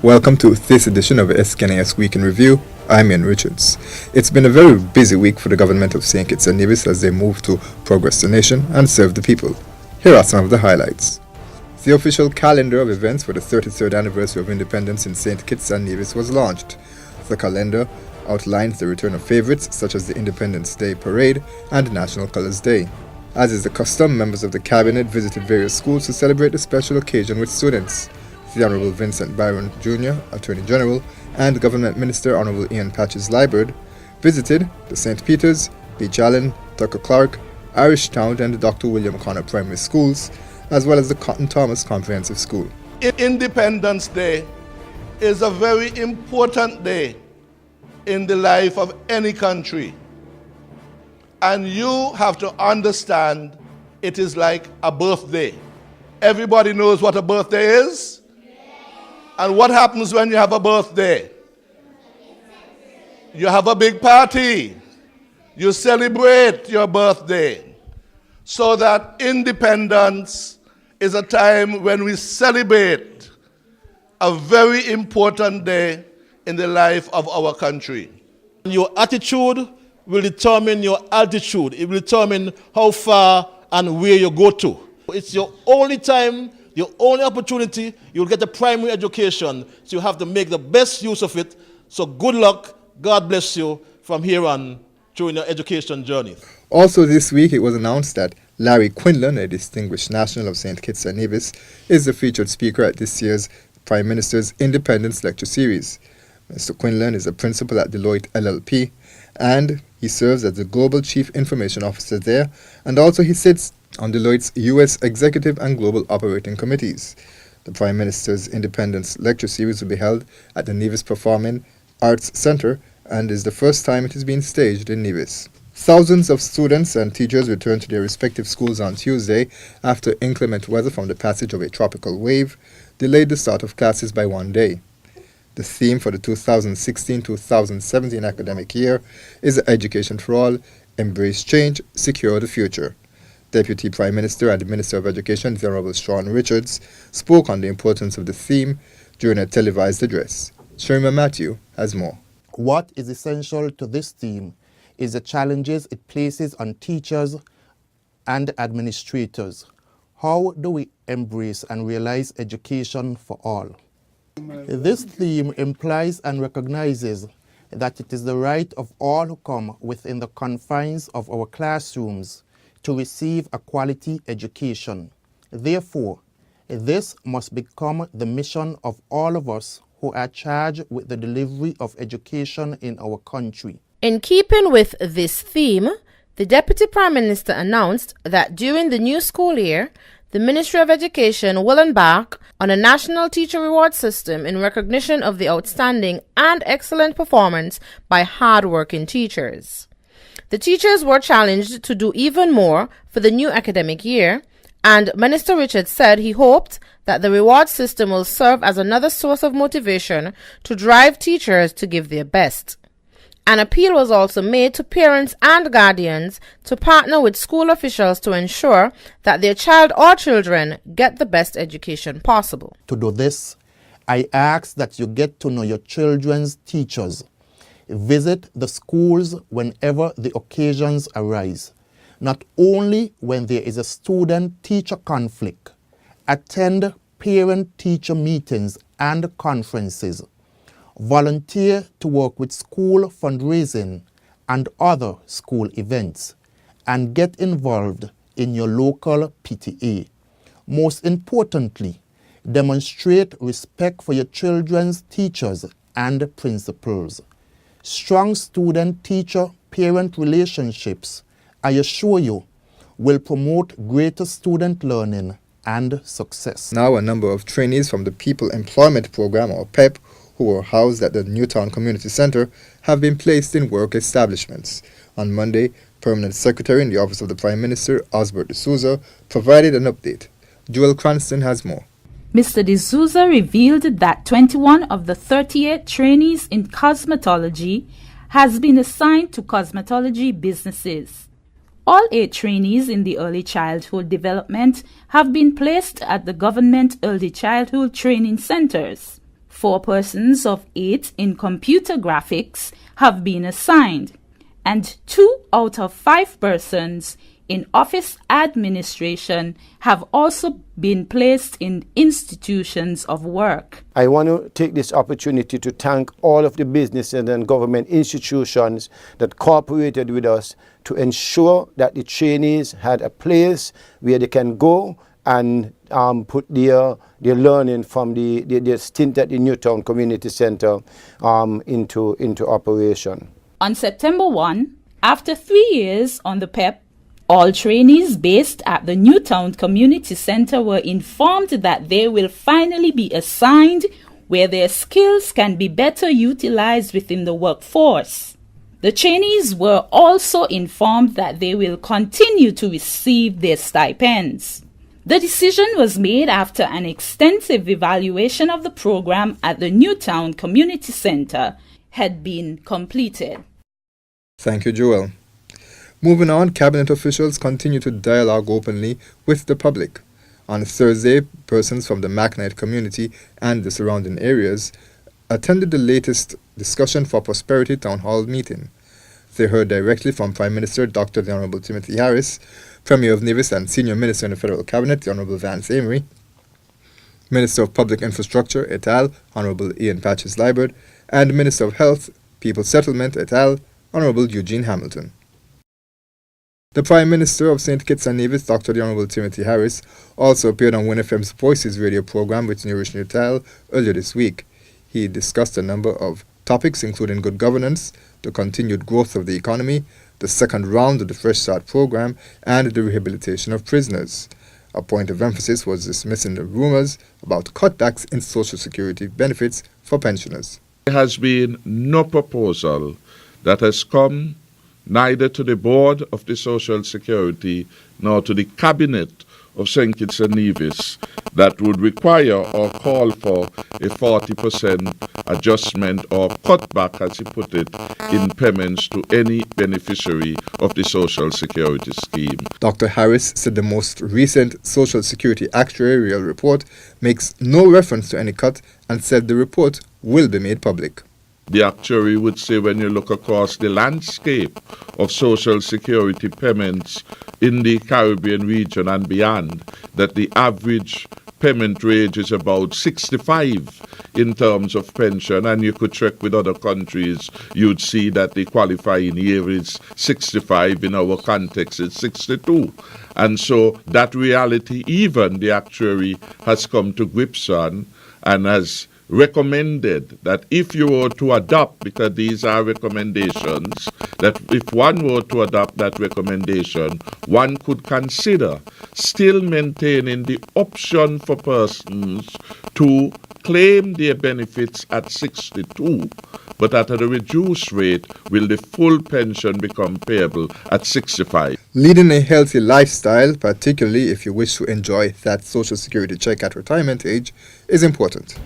Welcome to this edition of SKNIS Week in Review. I'm Ian Richards. It's been a very busy week for the government of St. Kitts and Nevis as they move to progress the nation and serve the people. Here are some of the highlights. The official calendar of events for the 33rd anniversary of independence in St. Kitts and Nevis was launched. The calendar outlines the return of favorites such as the Independence Day Parade and National Colors Day. As is the custom, members of the cabinet visited various schools to celebrate the special occasion with students. The Honourable Vincent Byron Jr., Attorney General, and Government Minister Honourable Ian Patches-Liburd visited the St. Peter's, Beach Allen, Tucker Clark, Irish Town and the Dr. William Connor Primary Schools, as well as the Cotton Thomas Comprehensive School. Independence Day is a very important day in the life of any country. And you have to understand it is like a birthday. Everybody knows what a birthday is? And what happens when you have a birthday? You have a big party. You celebrate your birthday. So that independence is a time when we celebrate a very important day in the life of our country. Your attitude will determine your altitude. It will determine how far and where you go to. It's your only time, your only opportunity. You'll get a primary education, so you have to make the best use of it. So good luck, God bless you from here on during your education journey. Also this week it was announced that Larry Quinlan, a distinguished national of St. Kitts and Nevis, is the featured speaker at this year's Prime Minister's Independence Lecture Series. Mr. Quinlan is a principal at Deloitte LLP, and he serves as the Global Chief Information Officer there, and also he sits on Deloitte's U.S. Executive and Global Operating Committees. The Prime Minister's Independence Lecture Series will be held at the Nevis Performing Arts Centre and is the first time it has been staged in Nevis. Thousands of students and teachers returned to their respective schools on Tuesday after inclement weather from the passage of a tropical wave delayed the start of classes by one day. The theme for the 2016-2017 academic year is Education for All, Embrace Change, Secure the Future. Deputy Prime Minister and Minister of Education, the Honourable Sean Richards, spoke on the importance of the theme during a televised address. Sherima Matthew has more. What is essential to this theme is the challenges it places on teachers and administrators. How do we embrace and realize education for all? This theme implies and recognizes that it is the right of all who come within the confines of our classrooms to receive a quality education. Therefore, this must become the mission of all of us who are charged with the delivery of education in our country. In keeping with this theme, the Deputy Prime Minister announced that during the new school year, the Ministry of Education will embark on a national teacher reward system in recognition of the outstanding and excellent performance by hard-working teachers. The teachers were challenged to do even more for the new academic year, and Minister Richards said he hoped that the reward system will serve as another source of motivation to drive teachers to give their best. An appeal was also made to parents and guardians to partner with school officials to ensure that their child or children get the best education possible. To do this, I ask that you get to know your children's teachers. Visit the schools whenever the occasions arise, not only when there is a student-teacher conflict. Attend parent-teacher meetings and conferences. Volunteer to work with school fundraising and other school events, and get involved in your local PTA. Most importantly, demonstrate respect for your children's teachers and principals. Strong student-teacher-parent relationships, I assure you, will promote greater student learning and success. Now a number of trainees from the People Employment Program, or PEP, who were housed at the Newtown Community Centre have been placed in work establishments. On Monday, Permanent Secretary in the Office of the Prime Minister, Osbert D'Souza, provided an update. Joel Cranston has more. Mr. D'Souza revealed that 21 of the 38 trainees in cosmetology has been assigned to cosmetology businesses. All 8 trainees in the early childhood development have been placed at the government early childhood training centers. 4 persons of 8 in computer graphics have been assigned, and 2 out of 5 persons in office administration have also been placed in institutions of work. I want to take this opportunity to thank all of the businesses and government institutions that cooperated with us to ensure that the trainees had a place where they can go and put their learning from their stint at the Newtown Community Center into operation. On September 1, after 3 years on the PEP, all trainees based at the Newtown Community Center were informed that they will finally be assigned where their skills can be better utilized within the workforce. The trainees were also informed that they will continue to receive their stipends. The decision was made after an extensive evaluation of the program at the Newtown Community Center had been completed. Thank you, Joel. Moving on, cabinet officials continue to dialogue openly with the public. On Thursday, persons from the Macknight community and the surrounding areas attended the latest Discussion for Prosperity Town Hall meeting. They heard directly from Prime Minister Dr. the Honorable Timothy Harris, Premier of Nevis and Senior Minister in the Federal Cabinet, the Honorable Vance Amory, Minister of Public Infrastructure, et al., Honorable Ian Patches-Liberd, and Minister of Health, People Settlement, et al., Honorable Eugene Hamilton. The Prime Minister of St. Kitts and Nevis, Dr. the Honorable Timothy Harris, also appeared on WinFM's Voices radio program with Nourish Nutal earlier this week. He discussed a number of topics including good governance, the continued growth of the economy, the second round of the Fresh Start program, and the rehabilitation of prisoners. A point of emphasis was dismissing the rumors about cutbacks in Social Security benefits for pensioners. There has been no proposal that has come neither to the Board of the Social Security nor to the Cabinet of St. Kitts and Nevis that would require or call for a 40% adjustment or cutback, as he put it, in payments to any beneficiary of the Social Security scheme. Dr. Harris said the most recent Social Security actuarial report makes no reference to any cut and said the report will be made public. The actuary would say when you look across the landscape of Social Security payments in the Caribbean region and beyond, that the average payment range is about 65 in terms of pension, and you could check with other countries, you'd see that the qualifying year is 65, in our context it's 62. And so that reality, even the actuary has come to grips on and has recommended that if you were to adopt, because these are recommendations, that if one were to adopt that recommendation, one could consider still maintaining the option for persons to claim their benefits at 62, but at a reduced rate will the full pension become payable at 65. Leading a healthy lifestyle, particularly if you wish to enjoy that Social Security check at retirement age, is important.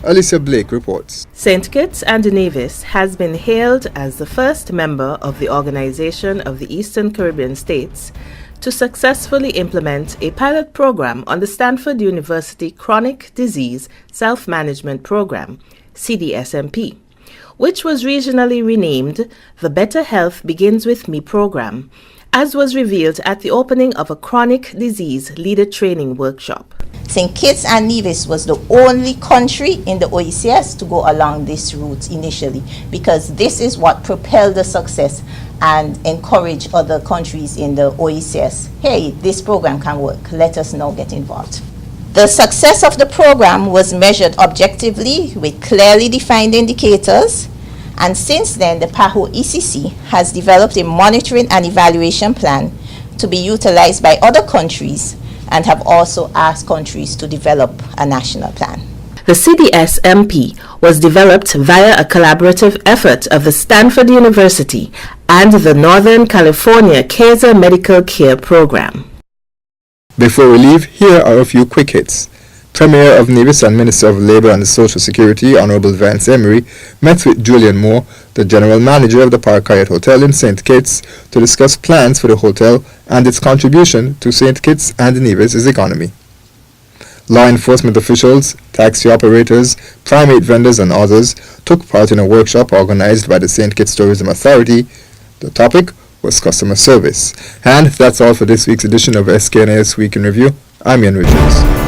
Alicia Blake reports. St. Kitts and Nevis has been hailed as the first member of the Organization of the Eastern Caribbean States to successfully implement a pilot program on the Stanford University Chronic Disease Self-Management Program, CDSMP, which was regionally renamed the Better Health Begins With Me program, as was revealed at the opening of a chronic disease leader training workshop. St. Kitts and Nevis was the only country in the OECS to go along this route initially, because this is what propelled the success and encouraged other countries in the OECS. Hey, this program can work. Let us now get involved. The success of the program was measured objectively with clearly defined indicators, and since then the PAHO ECC has developed a monitoring and evaluation plan to be utilized by other countries, and have also asked countries to develop a national plan. The CDSMP was developed via a collaborative effort of the Stanford University and the Northern California Kaiser Medical Care Program. Before we leave, here are a few quick hits. Premier of Nevis and Minister of Labour and Social Security, Honorable Vance Amory, met with Julian Moore, the General Manager of the Park Hyatt Hotel in St. Kitts, to discuss plans for the hotel and its contribution to St. Kitts and Nevis' economy. Law enforcement officials, taxi operators, primate vendors and others took part in a workshop organized by the St. Kitts Tourism Authority. The topic was customer service. And that's all for this week's edition of SKNIS Week in Review. I'm Ian Richards.